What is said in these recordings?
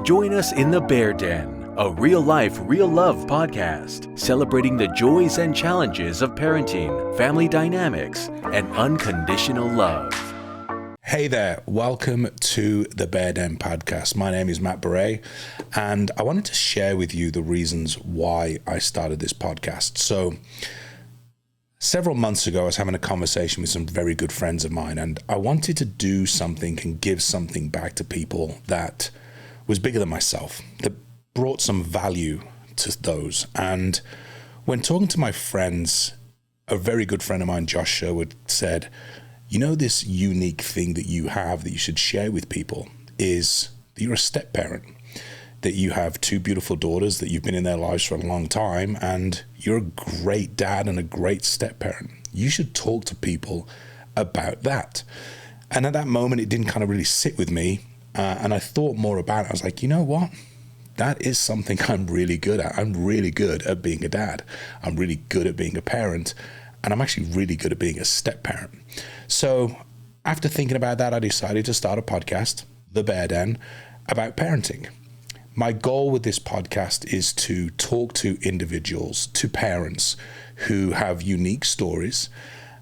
Join us in the Bear Den, a real-life, real-love podcast celebrating the joys and challenges of parenting, family dynamics, and unconditional love. Hey there, welcome to the Bear Den podcast. My name is Matt Beret, and I wanted to share with you the reasons why I started this podcast. So, several months ago, I was having a conversation with some very good friends of mine, and I wanted to do something and give something back to people that was bigger than myself, that brought some value to those. And when talking to my friends, a very good friend of mine, Josh Sherwood, said, you know, this unique thing that you have that you should share with people is that you're a step parent, that you have two beautiful daughters, that you've been in their lives for a long time, and you're a great dad and a great step parent. You should talk to people about that. And at that moment, it didn't kind of really sit with me. And I thought more about it. I was like, you know what? That is something I'm really good at. I'm really good at being a dad. I'm really good at being a parent. And I'm actually really good at being a step parent. So after thinking about that, I decided to start a podcast, The Bear Den, about parenting. My goal with this podcast is to talk to individuals, to parents who have unique stories,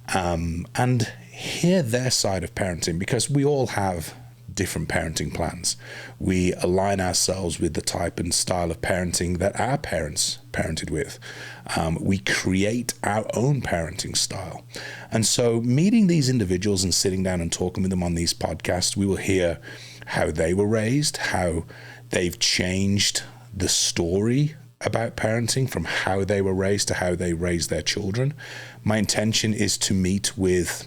and hear their side of parenting, because we all have different parenting plans. We align ourselves with the type and style of parenting that our parents parented with. We create our own parenting style. And so meeting these individuals and sitting down and talking with them on these podcasts, we will hear how they were raised, how they've changed the story about parenting from how they were raised to how they raised their children. My intention is to meet with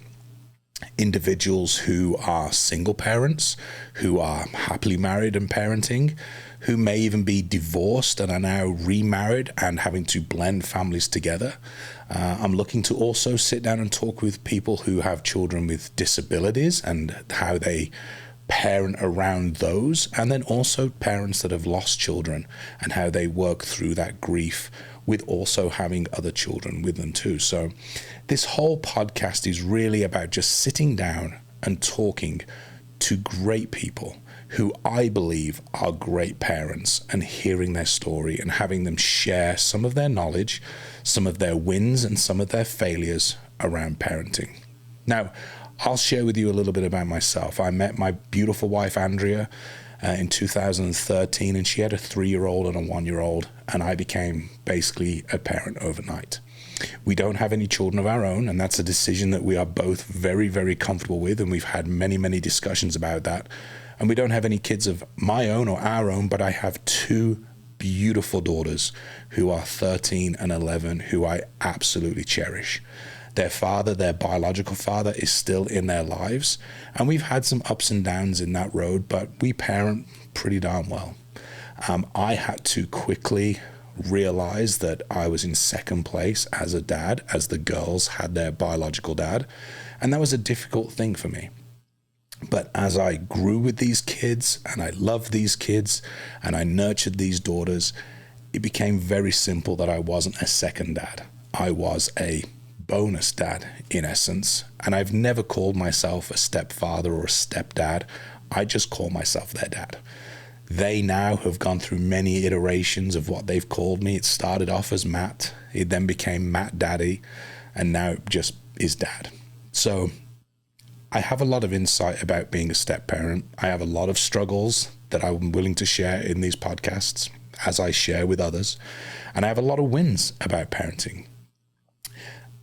individuals who are single parents, who are happily married and parenting, who may even be divorced and are now remarried and having to blend families together. I'm looking to also sit down and talk with people who have children with disabilities and how they parent around those, and then also parents that have lost children and how they work through that grief with also having other children with them too. So this whole podcast is really about just sitting down and talking to great people who I believe are great parents, and hearing their story and having them share some of their knowledge, some of their wins and some of their failures around parenting. Now, I'll share with you a little bit about myself. I met my beautiful wife, Andrea, in 2013, and she had a 3-year-old and a 1-year-old, and I became basically a parent overnight. We don't have any children of our own, and that's a decision that we are both very, very comfortable with, and we've had many, many discussions about that. And we don't have any kids of my own or our own, but I have 2 beautiful daughters who are 13 and 11, who I absolutely cherish. Their father, their biological father, is still in their lives, and we've had some ups and downs in that road, but we parent pretty darn well. I had to quickly realize that I was in second place as a dad, as the girls had their biological dad, and that was a difficult thing for me. But as I grew with these kids, and I loved these kids, and I nurtured these daughters, it became very simple that I wasn't a second dad. I was a bonus dad in essence, and I've never called myself a stepfather or a stepdad. I just call myself their dad. They now have gone through many iterations of what they've called me. It started off as Matt, it then became Matt Daddy, and now it just is Dad. So I have a lot of insight about being a step parent. I have a lot of struggles that I'm willing to share in these podcasts as I share with others, and I have a lot of wins about parenting.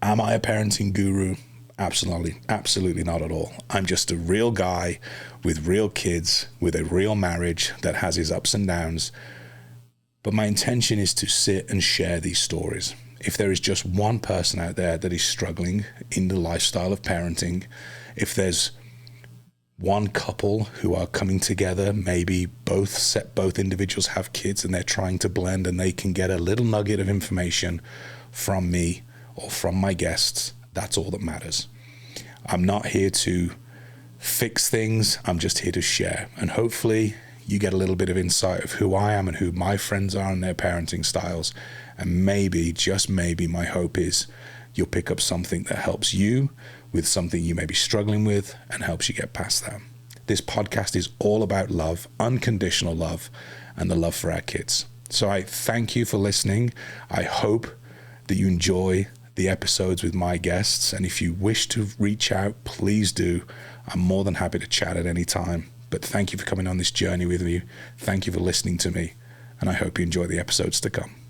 Am I a parenting guru? Absolutely not at all. I'm just a real guy with real kids, with a real marriage that has its ups and downs. But my intention is to sit and share these stories. If there is just one person out there that is struggling in the lifestyle of parenting, if there's one couple who are coming together, maybe both individuals have kids and they're trying to blend, and they can get a little nugget of information from me or from my guests, that's all that matters. I'm not here to fix things, I'm just here to share. And hopefully you get a little bit of insight of who I am and who my friends are and their parenting styles. And maybe, just maybe, my hope is you'll pick up something that helps you with something you may be struggling with and helps you get past that. This podcast is all about love, unconditional love, and the love for our kids. So I thank you for listening. I hope that you enjoy the episodes with my guests. And if you wish to reach out, please do. I'm more than happy to chat at any time. But thank you for coming on this journey with me. Thank you for listening to me. And I hope you enjoy the episodes to come.